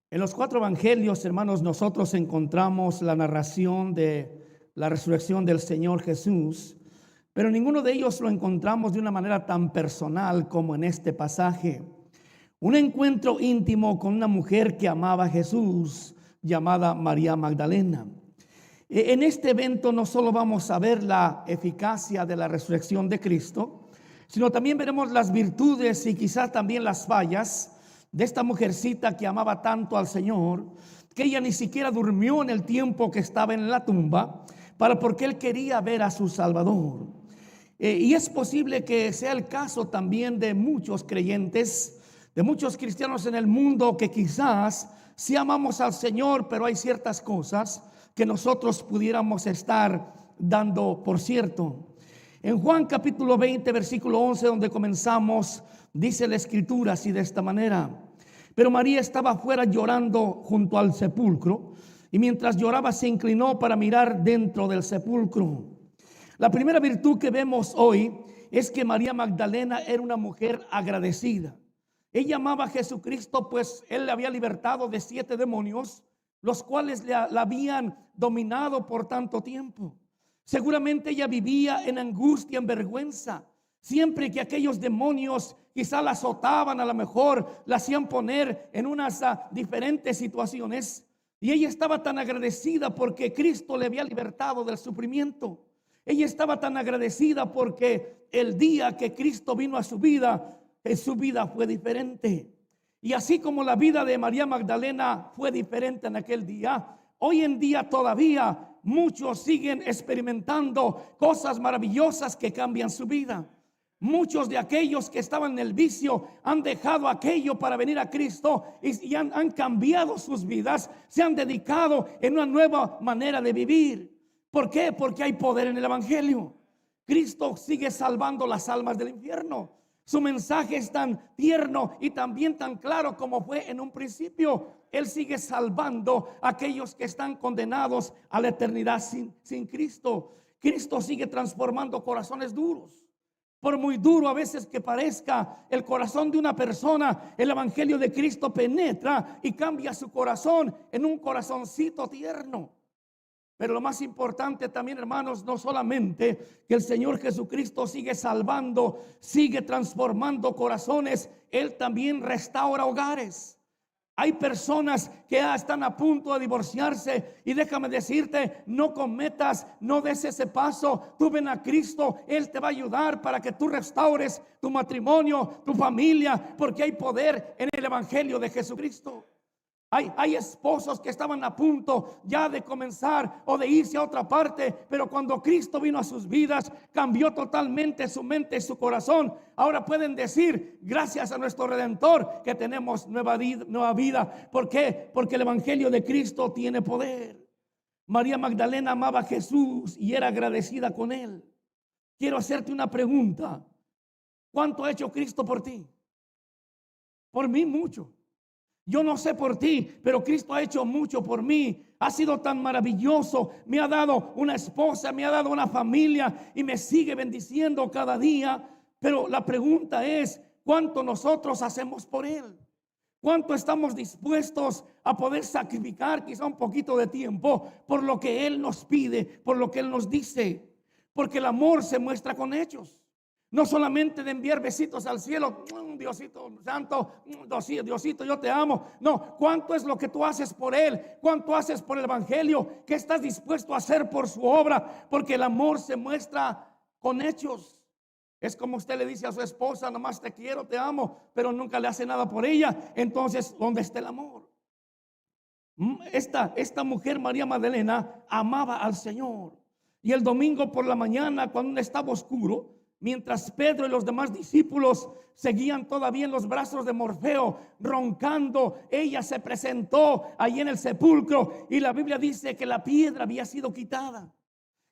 En los cuatro evangelios, hermanos, nosotros encontramos la narración de la resurrección del Señor Jesús, pero ninguno de ellos lo encontramos de una manera tan personal como en este pasaje. Un encuentro íntimo con una mujer que amaba a Jesús, llamada María Magdalena. En este evento no solo vamos a ver la eficacia de la resurrección de Cristo, sino también veremos las virtudes y quizás también las fallas de esta mujercita que amaba tanto al Señor, que ella ni siquiera durmió en el tiempo que estaba en la tumba, porque él quería ver a su Salvador. Y es posible que sea el caso también de muchos creyentes, de muchos cristianos en el mundo, que quizás sí amamos al Señor, pero hay ciertas cosas que nosotros pudiéramos estar dando por cierto. En Juan capítulo 20, versículo 11, donde comenzamos, dice la escritura así de esta manera: pero María estaba afuera llorando junto al sepulcro, y mientras lloraba se inclinó para mirar dentro del sepulcro. La primera virtud que vemos hoy es que María Magdalena era una mujer agradecida. Ella amaba a Jesucristo, pues él le había libertado de 7 demonios, los cuales la habían dominado por tanto tiempo. Seguramente ella vivía en angustia, en vergüenza. Siempre que aquellos demonios quizá la azotaban, a lo mejor la hacían poner en unas diferentes situaciones. Y ella estaba tan agradecida porque Cristo le había libertado del sufrimiento. Ella estaba tan agradecida porque el día que Cristo vino a su vida fue diferente. Y así como la vida de María Magdalena fue diferente en aquel día, hoy en día todavía muchos siguen experimentando cosas maravillosas que cambian su vida. Muchos de aquellos que estaban en el vicio han dejado aquello para venir a Cristo y han cambiado sus vidas, se han dedicado en una nueva manera de vivir. ¿Por qué? Porque hay poder en el evangelio. Cristo sigue salvando las almas del infierno. Su mensaje es tan tierno y también tan claro como fue en un principio. Él sigue salvando a aquellos que están condenados a la eternidad sin Cristo. Cristo sigue transformando corazones duros. Por muy duro a veces que parezca el corazón de una persona, el evangelio de Cristo penetra y cambia su corazón en un corazoncito tierno. Pero lo más importante también, hermanos, no solamente que el Señor Jesucristo sigue salvando, sigue transformando corazones, Él también restaura hogares. Hay personas que ya están a punto de divorciarse y déjame decirte, no des ese paso. Tú ven a Cristo, Él te va a ayudar para que tú restaures tu matrimonio, tu familia, porque hay poder en el evangelio de Jesucristo. Hay esposos que estaban a punto ya de comenzar o de irse a otra parte, pero cuando Cristo vino a sus vidas, cambió totalmente su mente y su corazón. Ahora pueden decir, gracias a nuestro Redentor, que tenemos nueva vida. ¿Por qué? Porque el evangelio de Cristo tiene poder. María Magdalena amaba a Jesús y era agradecida con él. Quiero hacerte una pregunta: ¿cuánto ha hecho Cristo por ti? Por mí mucho. Yo no sé por ti, pero Cristo ha hecho mucho por mí. Ha sido tan maravilloso. Me ha dado una esposa, me ha dado una familia y me sigue bendiciendo cada día. Pero la pregunta es, ¿cuánto nosotros hacemos por Él? ¿Cuánto estamos dispuestos a poder sacrificar quizá un poquito de tiempo por lo que Él nos pide, por lo que Él nos dice? Porque el amor se muestra con hechos. No solamente de enviar besitos al cielo, Diosito santo, Diosito, yo te amo. No, ¿cuánto es lo que tú haces por Él? ¿Cuánto haces por el evangelio? ¿Qué estás dispuesto a hacer por su obra? Porque el amor se muestra con hechos. Es como usted le dice a su esposa, nomás te quiero, te amo, pero nunca le hace nada por ella. Entonces, ¿dónde está el amor? Esta mujer, María Magdalena, amaba al Señor. Y el domingo por la mañana, cuando estaba oscuro, mientras Pedro y los demás discípulos seguían todavía en los brazos de Morfeo, roncando, ella se presentó allí en el sepulcro y la Biblia dice que la piedra había sido quitada.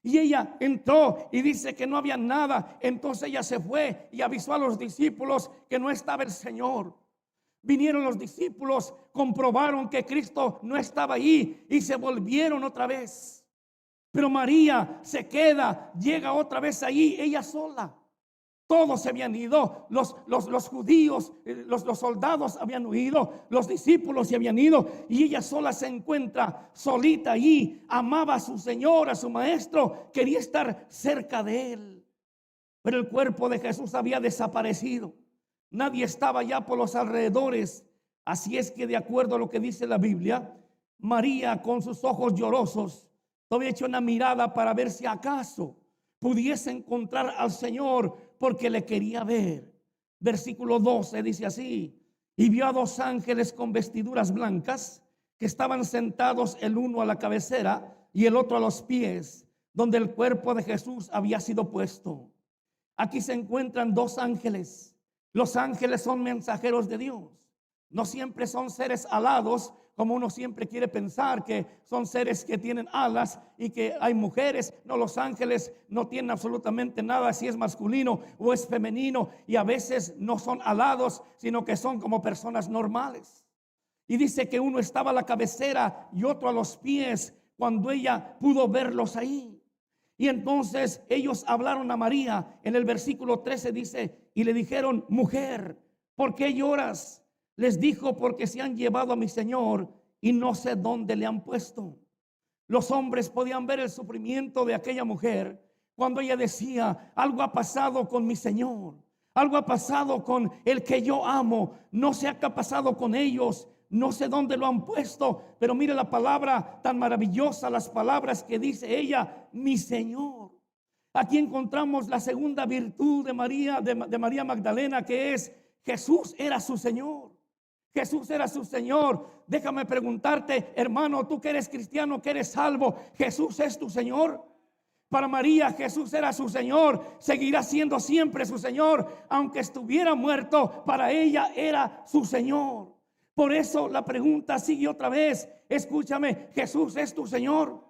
Y ella entró y dice que no había nada. Entonces ella se fue y avisó a los discípulos que no estaba el Señor. Vinieron los discípulos, comprobaron que Cristo no estaba allí y se volvieron otra vez. Pero María se queda, llega otra vez allí, ella sola. Todos se habían ido, los judíos, los soldados habían huido, los discípulos se habían ido y ella sola se encuentra solita allí. Amaba a su Señor, a su Maestro, quería estar cerca de Él. Pero el cuerpo de Jesús había desaparecido. Nadie estaba ya por los alrededores. Así es que, de acuerdo a lo que dice la Biblia, María, con sus ojos llorosos, había hecho una mirada para ver si acaso pudiese encontrar al Señor, porque le quería ver. Versículo 12 dice así: y vio a dos ángeles con vestiduras blancas que estaban sentados, el uno a la cabecera y el otro a los pies, donde el cuerpo de Jesús había sido puesto. Aquí se encuentran dos ángeles. Los ángeles son mensajeros de Dios. No siempre son seres alados, como uno siempre quiere pensar, que son seres que tienen alas y que hay mujeres. No, los ángeles no tienen absolutamente nada, si es masculino o es femenino, y a veces no son alados, sino que son como personas normales. Y dice que uno estaba a la cabecera y otro a los pies cuando ella pudo verlos ahí. Y entonces ellos hablaron a María. En el versículo 13 dice: y le dijeron: mujer, ¿por qué lloras? Les dijo: porque se han llevado a mi Señor y no sé dónde le han puesto. Los hombres podían ver el sufrimiento de aquella mujer cuando ella decía: algo ha pasado con mi Señor, algo ha pasado con el que yo amo, no sé qué ha pasado con ellos, no sé dónde lo han puesto. Pero mire la palabra tan maravillosa, las palabras que dice ella: mi Señor. Aquí encontramos la segunda virtud de María, de María Magdalena, que es: Jesús era su Señor. Jesús era su Señor. Déjame preguntarte, hermano, tú que eres cristiano, que eres salvo, ¿Jesús es tu Señor? Para María, Jesús era su Señor, seguirá siendo siempre su Señor, aunque estuviera muerto. Para ella era su Señor. Por eso la pregunta sigue otra vez. Escúchame, ¿Jesús es tu Señor?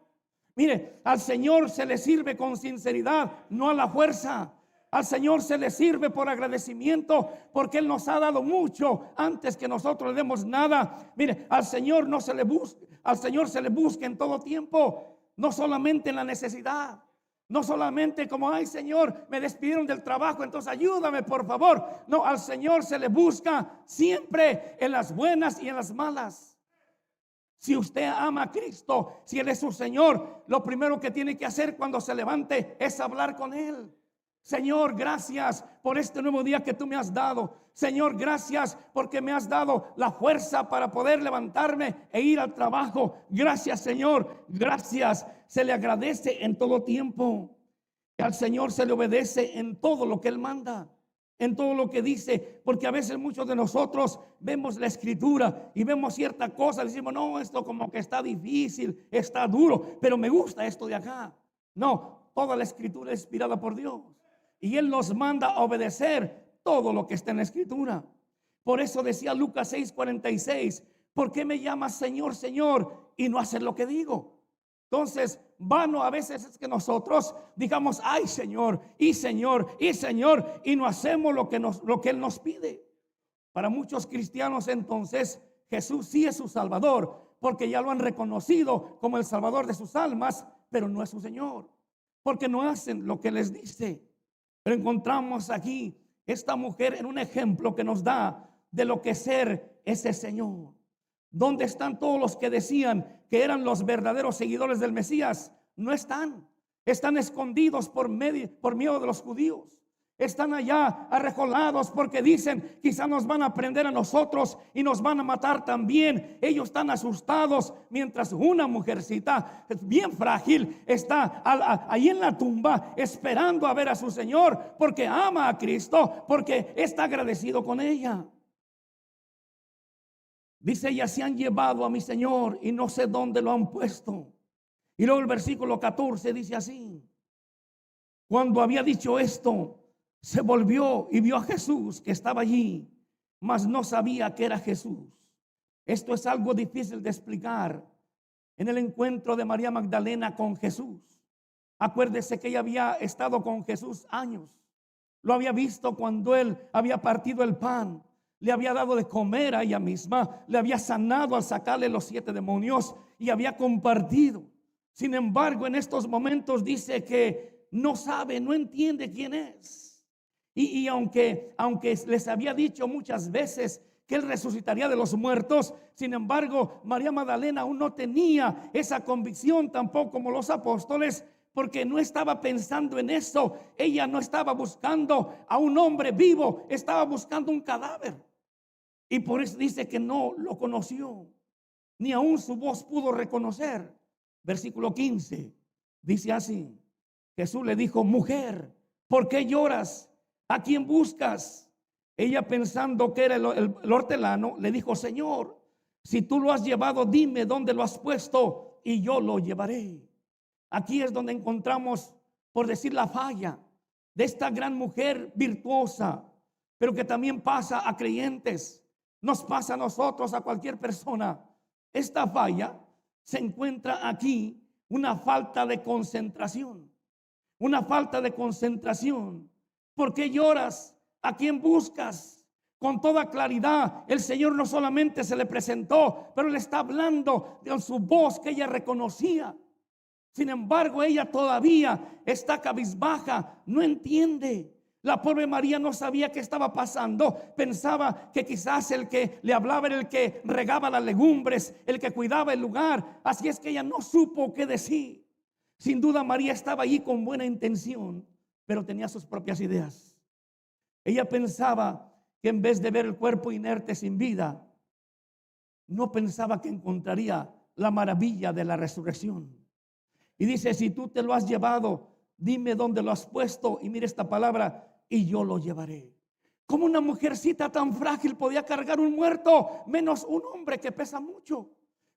Mire, al Señor se le sirve con sinceridad, no a la fuerza. Al Señor se le sirve por agradecimiento, porque Él nos ha dado mucho antes que nosotros le demos nada. Mire, al Señor no se le busca, al Señor se le busca en todo tiempo, no solamente en la necesidad, no solamente como: ay, Señor, me despidieron del trabajo, entonces ayúdame por favor. No, al Señor se le busca siempre, en las buenas y en las malas. Si usted ama a Cristo, si Él es su Señor, lo primero que tiene que hacer cuando se levante es hablar con Él. Señor, gracias por este nuevo día que tú me has dado. Señor, gracias porque me has dado la fuerza para poder levantarme e ir al trabajo. Gracias, Señor, gracias. Se le agradece en todo tiempo. Al Señor se le obedece en todo lo que Él manda, en todo lo que dice. Porque a veces muchos de nosotros vemos la Escritura y vemos cierta cosa, decimos: no, esto como que está difícil, está duro, pero me gusta esto de acá. No, toda la Escritura es inspirada por Dios, y Él nos manda a obedecer todo lo que está en la Escritura. Por eso decía Lucas 6:46: ¿por qué me llamas Señor, Señor, y no haces lo que digo? Entonces, vano a veces es que nosotros digamos: ay, Señor, y Señor, y Señor, y no hacemos lo que Él nos pide. Para muchos cristianos, entonces, Jesús sí es su Salvador, porque ya lo han reconocido como el Salvador de sus almas, pero no es su Señor, porque no hacen lo que les dice. Pero encontramos aquí esta mujer en un ejemplo que nos da de lo que es ser ese Señor. ¿Dónde están todos los que decían que eran los verdaderos seguidores del Mesías? No están. Están escondidos por miedo de los judíos. Están allá arrejolados porque dicen: quizá nos van a prender a nosotros y nos van a matar también. Ellos están asustados, mientras una mujercita bien frágil está ahí en la tumba esperando a ver a su Señor, porque ama a Cristo, porque está agradecido con ella. Dice ella: se han llevado a mi Señor y no sé dónde lo han puesto. Y luego el versículo 14 dice así: cuando había dicho esto, se volvió y vio a Jesús que estaba allí, mas no sabía que era Jesús. Esto es algo difícil de explicar. En el encuentro de María Magdalena con Jesús, acuérdese que ella había estado con Jesús años. Lo había visto cuando Él había partido el pan, le había dado de comer a ella misma, le había sanado al sacarle los 7 demonios y había compartido. Sin embargo, en estos momentos dice que no sabe, no entiende quién es. Y aunque les había dicho muchas veces que Él resucitaría de los muertos, sin embargo, María Magdalena aún no tenía esa convicción tampoco como los apóstoles, porque no estaba pensando en eso. Ella no estaba buscando a un hombre vivo, estaba buscando un cadáver. Y por eso dice que no lo conoció, ni aún su voz pudo reconocer. Versículo 15 dice así: Jesús le dijo: mujer, ¿por qué lloras? ¿A quién buscas? Ella, pensando que era el hortelano, le dijo: Señor, si tú lo has llevado, dime dónde lo has puesto y yo lo llevaré. Aquí es donde encontramos, por decir, la falla de esta gran mujer virtuosa, pero que también pasa a creyentes, nos pasa a nosotros, a cualquier persona. Esta falla se encuentra aquí, una falta de concentración. Una falta de concentración. ¿Por qué lloras? ¿A quién buscas? Con toda claridad, el Señor no solamente se le presentó, pero le está hablando de su voz que ella reconocía. Sin embargo, ella todavía está cabizbaja, no entiende. La pobre María no sabía qué estaba pasando. Pensaba que quizás el que le hablaba era el que regaba las legumbres, el que cuidaba el lugar. Así es que ella no supo qué decir. Sin duda María estaba allí con buena intención, pero tenía sus propias ideas. Ella pensaba que en vez de ver el cuerpo inerte sin vida, no pensaba que encontraría la maravilla de la resurrección. Y dice: si tú te lo has llevado, dime dónde lo has puesto. Y mira esta palabra: y yo lo llevaré. ¿Cómo una mujercita tan frágil podía cargar un muerto, menos un hombre que pesa mucho?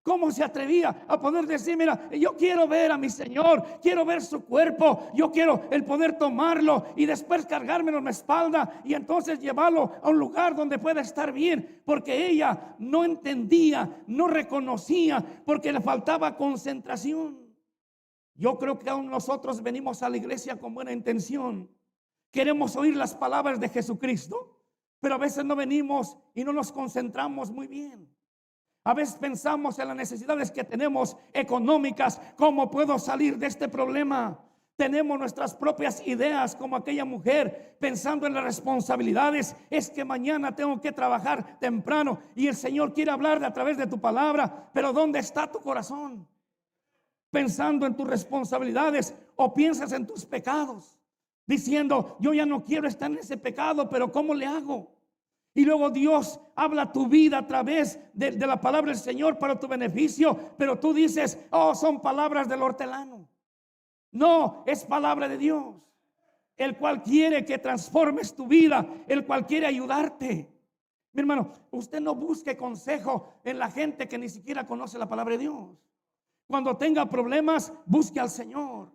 ¿Cómo se atrevía a poder decir: mira, yo quiero ver a mi Señor, quiero ver su cuerpo, yo quiero el poder tomarlo y después cargármelo en la espalda y entonces llevarlo a un lugar donde pueda estar bien? Porque ella no entendía, no reconocía, porque le faltaba concentración. Yo creo que aún nosotros venimos a la iglesia con buena intención. Queremos oír las palabras de Jesucristo, pero a veces no venimos y no nos concentramos muy bien. A veces pensamos en las necesidades que tenemos económicas. ¿Cómo puedo salir de este problema? Tenemos nuestras propias ideas, como aquella mujer, pensando en las responsabilidades. Es que mañana tengo que trabajar temprano y el Señor quiere hablar a través de tu palabra, pero ¿dónde está tu corazón? Pensando en tus responsabilidades, o piensas en tus pecados, diciendo: yo ya no quiero estar en ese pecado, pero ¿cómo le hago? Y luego Dios habla tu vida a través de la palabra del Señor para tu beneficio, pero tú dices: oh, son palabras del hortelano. No, es palabra de Dios, el cual quiere que transformes tu vida, el cual quiere ayudarte. Mi hermano, usted no busque consejo en la gente que ni siquiera conoce la palabra de Dios. Cuando tenga problemas, busque al Señor.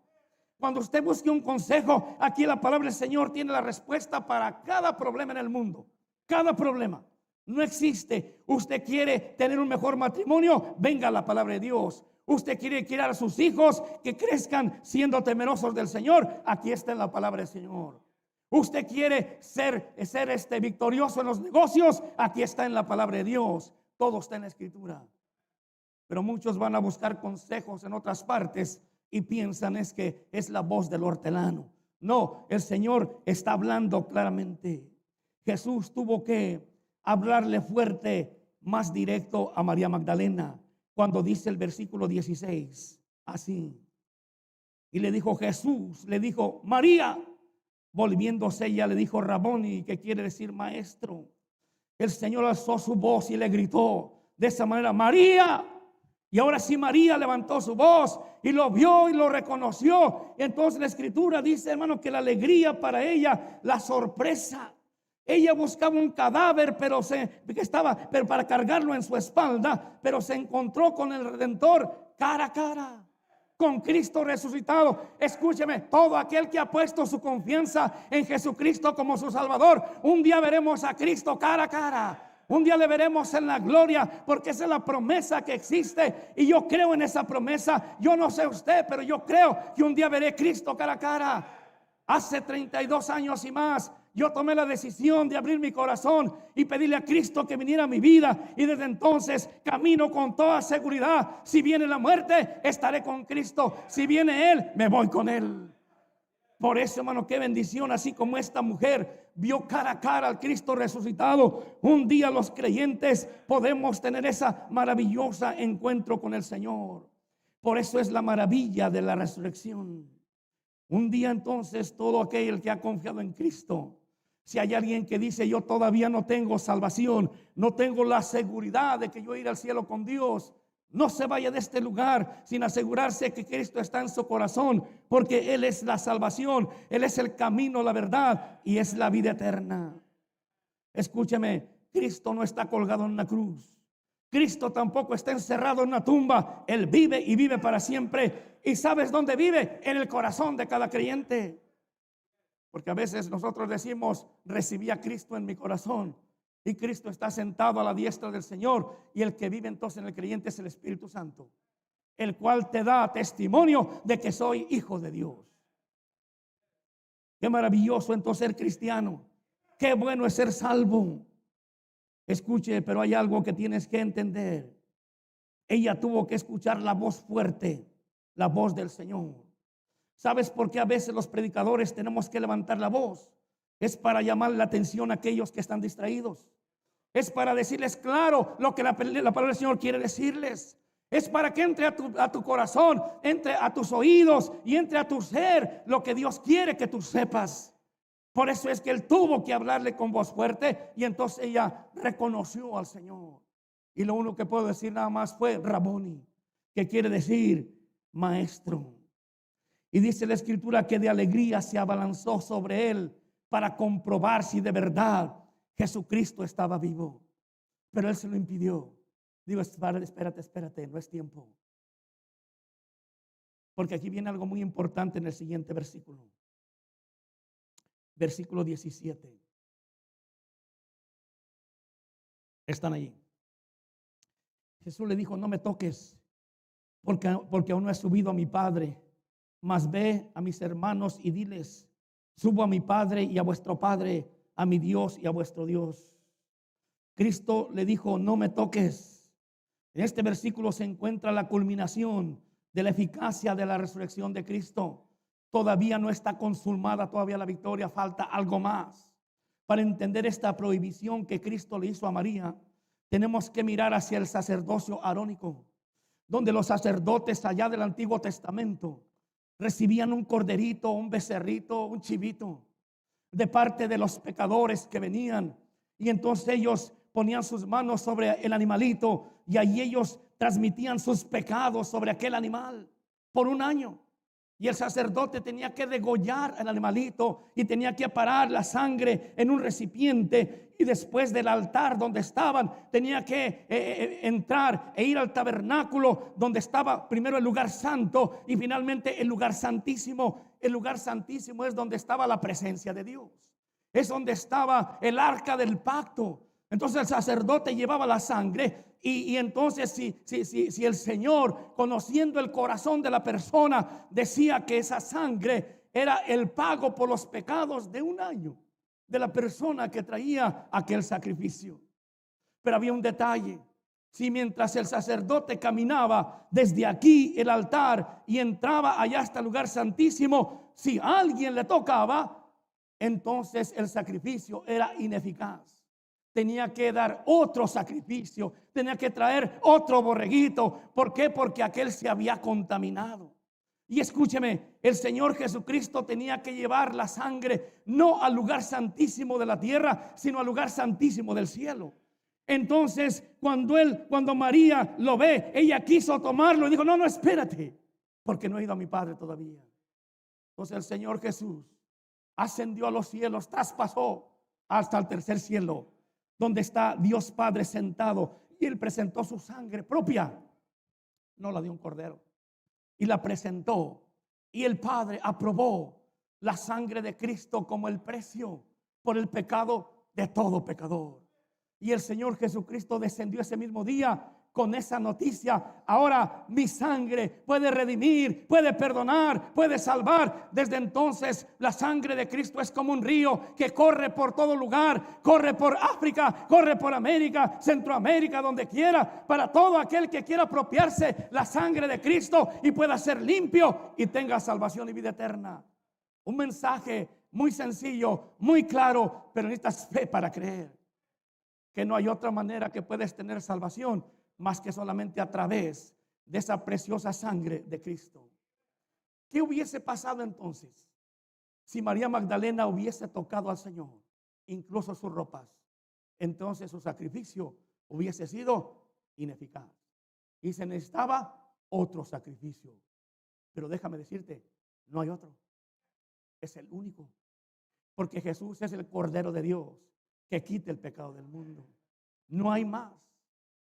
Cuando usted busque un consejo, aquí la palabra del Señor tiene la respuesta para cada problema en el mundo. Cada problema. No existe. Usted quiere tener un mejor matrimonio, venga a la palabra de Dios. Usted quiere criar a sus hijos que crezcan siendo temerosos del Señor, aquí está en la palabra del Señor. Usted quiere ser victorioso en los negocios, aquí está en la palabra de Dios. Todo está en la Escritura. Pero muchos van a buscar consejos en otras partes y piensan es que es la voz del hortelano. No, el Señor está hablando claramente. Jesús tuvo que hablarle fuerte, más directo a María Magdalena, cuando dice el versículo 16, así. Y le dijo Jesús, le dijo: María. Volviéndose ella le dijo: Raboni, que quiere decir maestro. El Señor alzó su voz y le gritó de esa manera: María. Y ahora sí María levantó su voz y lo vio y lo reconoció. Y entonces la Escritura dice, hermano, que la alegría para ella, la sorpresa. Ella buscaba un cadáver, pero para cargarlo en su espalda, pero se encontró con el Redentor cara a cara, con Cristo resucitado. Escúcheme, todo aquel que ha puesto su confianza en Jesucristo como su Salvador, un día veremos a Cristo cara a cara. Un día le veremos en la gloria, porque esa es la promesa que existe y yo creo en esa promesa. Yo no sé usted, pero yo creo que un día veré a Cristo cara a cara. Hace 32 años y más yo tomé la decisión de abrir mi corazón y pedirle a Cristo que viniera a mi vida, y desde entonces camino con toda seguridad. Si viene la muerte, estaré con Cristo. Si viene Él, me voy con Él. Por eso, hermano, qué bendición, así como esta mujer vio cara a cara al Cristo resucitado. Un día los creyentes podemos tener esa maravillosa encuentro con el Señor. Por eso es la maravilla de la resurrección. Un día entonces todo aquel que ha confiado en Cristo, si hay alguien que dice yo todavía no tengo salvación, no tengo la seguridad de que yo iré al cielo con Dios, no se vaya de este lugar sin asegurarse que Cristo está en su corazón, porque Él es la salvación, Él es el camino, la verdad y es la vida eterna. Escúcheme, Cristo no está colgado en una cruz. Cristo tampoco está encerrado en una tumba. Él vive y vive para siempre. ¿Y sabes dónde vive? En el corazón de cada creyente. Porque a veces nosotros decimos, recibí a Cristo en mi corazón. Y Cristo está sentado a la diestra del Señor. Y el que vive entonces en el creyente es el Espíritu Santo, el cual te da testimonio de que soy hijo de Dios. Qué maravilloso entonces ser cristiano. Qué bueno es ser salvo. Escuche, pero hay algo que tienes que entender. Ella tuvo que escuchar la voz fuerte, la voz del Señor. ¿Sabes por qué a veces los predicadores tenemos que levantar la voz? Es para llamar la atención a aquellos que están distraídos. Es para decirles claro lo que la palabra del Señor quiere decirles. Es para que entre a tu corazón, entre a tus oídos y entre a tu ser lo que Dios quiere que tú sepas. Por eso es que él tuvo que hablarle con voz fuerte y entonces ella reconoció al Señor. Y lo único que puedo decir nada más fue Raboni, que quiere decir maestro. Y dice la Escritura que de alegría se abalanzó sobre él para comprobar si de verdad Jesucristo estaba vivo. Pero él se lo impidió. Digo, espérate, no es tiempo. Porque aquí viene algo muy importante en el siguiente versículo. Versículo 17. Están allí. Jesús le dijo, no me toques, porque aún no he subido a mi Padre. Mas ve a mis hermanos y diles, subo a mi Padre y a vuestro Padre, a mi Dios y a vuestro Dios. Cristo le dijo, no me toques. En este versículo se encuentra la culminación de la eficacia de la resurrección de Cristo. Todavía no está consumada todavía la victoria, falta algo más. Para entender esta prohibición que Cristo le hizo a María, tenemos que mirar hacia el sacerdocio arónico, donde los sacerdotes allá del Antiguo Testamento recibían un corderito, un becerrito, un chivito de parte de los pecadores que venían, y entonces ellos ponían sus manos sobre el animalito y ahí ellos transmitían sus pecados sobre aquel animal por un año. Y el sacerdote tenía que degollar al animalito y tenía que parar la sangre en un recipiente, y después del altar donde estaban tenía que entrar e ir al tabernáculo donde estaba primero el lugar santo y finalmente el lugar santísimo. El lugar santísimo es donde estaba la presencia de Dios, es donde estaba el arca del pacto. Entonces el sacerdote llevaba la sangre y entonces si el Señor, conociendo el corazón de la persona, decía que esa sangre era el pago por los pecados de un año de la persona que traía aquel sacrificio. Pero había un detalle. Si mientras el sacerdote caminaba desde aquí el altar y entraba allá hasta el lugar santísimo, si a alguien le tocaba, entonces el sacrificio era ineficaz. Tenía que dar otro sacrificio, tenía que traer otro borreguito. ¿Por qué? Porque aquel se había contaminado. Y escúcheme, el Señor Jesucristo tenía que llevar la sangre no al lugar santísimo de la tierra, sino al lugar santísimo del cielo. Entonces, cuando María lo ve, ella quiso tomarlo y dijo, no, espérate, porque no he ido a mi Padre todavía. Entonces el Señor Jesús ascendió a los cielos, traspasó hasta el tercer cielo, donde está Dios Padre sentado, y él presentó su sangre propia, no la de un cordero, y la presentó, y el Padre aprobó la sangre de Cristo como el precio por el pecado de todo pecador. Y el Señor Jesucristo descendió ese mismo día con esa noticia: ahora mi sangre puede redimir, puede perdonar, puede salvar. Desde entonces la sangre de Cristo es como un río que corre por todo lugar, corre por África, corre por América, Centroamérica, donde quiera, para todo aquel que quiera apropiarse la sangre de Cristo y pueda ser limpio y tenga salvación y vida eterna. Un mensaje muy sencillo, muy claro, pero necesitas fe para creer que no hay otra manera que puedes tener salvación más que solamente a través de esa preciosa sangre de Cristo. ¿Qué hubiese pasado entonces si María Magdalena hubiese tocado al Señor, incluso sus ropas? Entonces su sacrificio hubiese sido ineficaz y se necesitaba otro sacrificio. Pero déjame decirte, no hay otro. Es el único. Porque Jesús es el Cordero de Dios que quita el pecado del mundo. No hay más.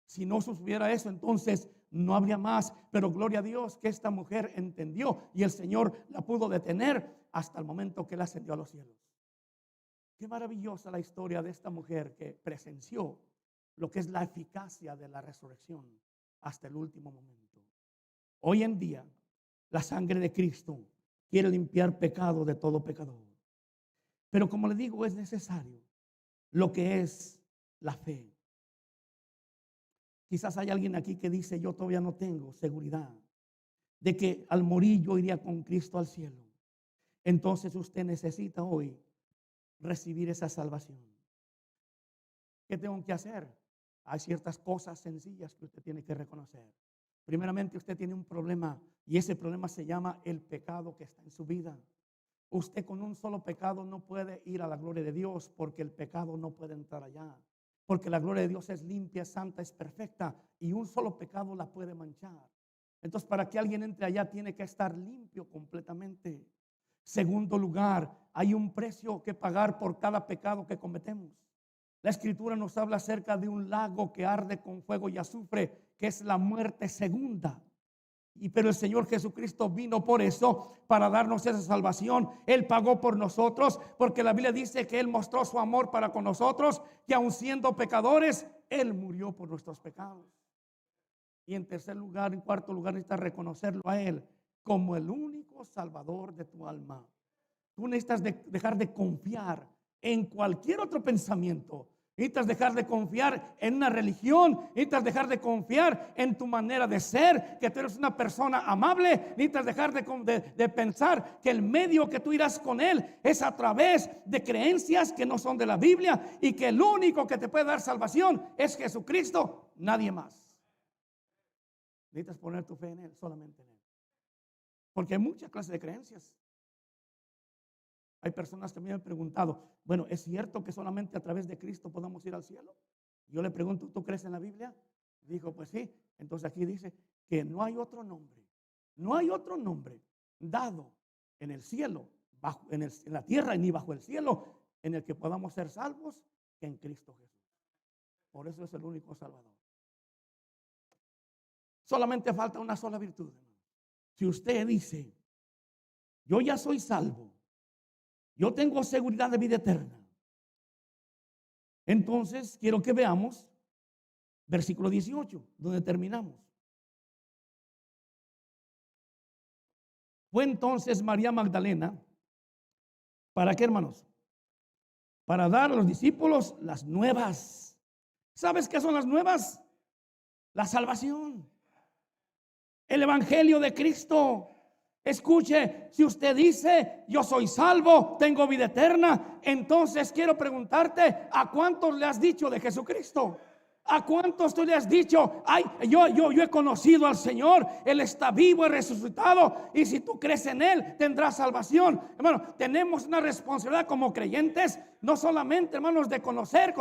Si no sucediera eso, entonces no habría más. Pero gloria a Dios que esta mujer entendió y el Señor la pudo detener hasta el momento que la ascendió a los cielos. Qué maravillosa la historia de esta mujer que presenció lo que es la eficacia de la resurrección hasta el último momento. Hoy en día, la sangre de Cristo quiere limpiar pecado de todo pecador. Pero como le digo, es necesario lo que es la fe. Quizás hay alguien aquí que dice: yo todavía no tengo seguridad de que al morir yo iría con Cristo al cielo. Entonces usted necesita hoy recibir esa salvación. ¿Qué tengo que hacer? Hay ciertas cosas sencillas que usted tiene que reconocer. Primeramente, usted tiene un problema y ese problema se llama el pecado que está en su vida. Usted con un solo pecado no puede ir a la gloria de Dios, porque el pecado no puede entrar allá. Porque la gloria de Dios es limpia, santa, es perfecta, y un solo pecado la puede manchar. Entonces, para que alguien entre allá tiene que estar limpio completamente. Segundo lugar, hay un precio que pagar por cada pecado que cometemos. La Escritura nos habla acerca de un lago que arde con fuego y azufre, que es la muerte segunda. Pero el Señor Jesucristo vino por eso, para darnos esa salvación. Él pagó por nosotros, porque la Biblia dice que Él mostró su amor para con nosotros, que aun siendo pecadores, Él murió por nuestros pecados. Y en tercer lugar, en cuarto lugar, necesitas reconocerlo a Él como el único salvador de tu alma. Tú necesitas dejar de confiar en cualquier otro pensamiento. Necesitas dejar de confiar en una religión. Necesitas dejar de confiar en tu manera de ser, que tú eres una persona amable. Necesitas dejar de pensar que el medio que tú irás con Él es a través de creencias que no son de la Biblia, y que el único que te puede dar salvación es Jesucristo, nadie más. Necesitas poner tu fe en Él, solamente en Él. Porque hay muchas clases de creencias. Hay personas que me han preguntado: bueno, ¿es cierto que solamente a través de Cristo podamos ir al cielo? Yo le pregunto: ¿tú crees en la Biblia? Dijo: pues sí. Entonces aquí dice que no hay otro nombre dado en el cielo, en la tierra, ni bajo el cielo, en el que podamos ser salvos, que en Cristo Jesús. Por eso es el único Salvador. Solamente falta una sola virtud. Si usted dice: yo ya soy salvo, yo tengo seguridad de vida eterna, entonces quiero que veamos versículo 18, donde terminamos. Fue entonces María Magdalena, ¿para qué, hermanos? Para dar a los discípulos las nuevas. ¿Sabes qué son las nuevas? La salvación, el evangelio de Cristo. Escuche, si usted dice: yo soy salvo, tengo vida eterna, entonces quiero preguntarte: ¿a cuántos le has dicho de Jesucristo? ¿A cuántos tú le has dicho: ay, yo he conocido al Señor, Él está vivo y resucitado, y si tú crees en Él tendrás salvación? Hermano, tenemos una responsabilidad como creyentes, no solamente, hermanos, de conocer.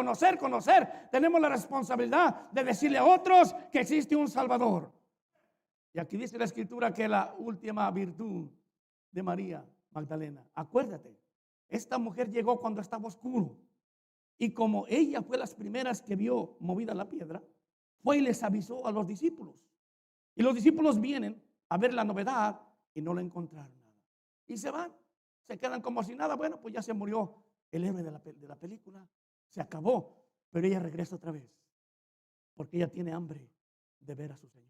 Tenemos la responsabilidad de decirle a otros que existe un Salvador. Y aquí dice la Escritura que la última virtud de María Magdalena, acuérdate, esta mujer llegó cuando estaba oscuro, y como ella fue las primeras que vio movida la piedra, fue y les avisó a los discípulos. Y los discípulos vienen a ver la novedad y no la encontraron nada. Y se van, se quedan como si nada. Bueno, pues ya se murió el héroe de la película, se acabó. Pero ella regresa otra vez, porque ella tiene hambre de ver a su Señor.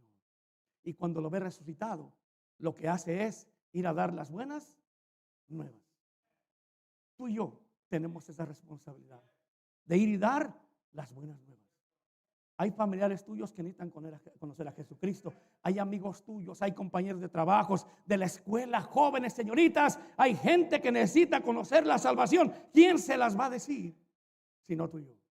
Y cuando lo ve resucitado, lo que hace es ir a dar las buenas nuevas. Tú y yo tenemos esa responsabilidad de ir y dar las buenas nuevas. Hay familiares tuyos que necesitan conocer a Jesucristo. Hay amigos tuyos, hay compañeros de trabajos, de la escuela, jóvenes, señoritas. Hay gente que necesita conocer la salvación. ¿Quién se las va a decir? Sino tú y yo.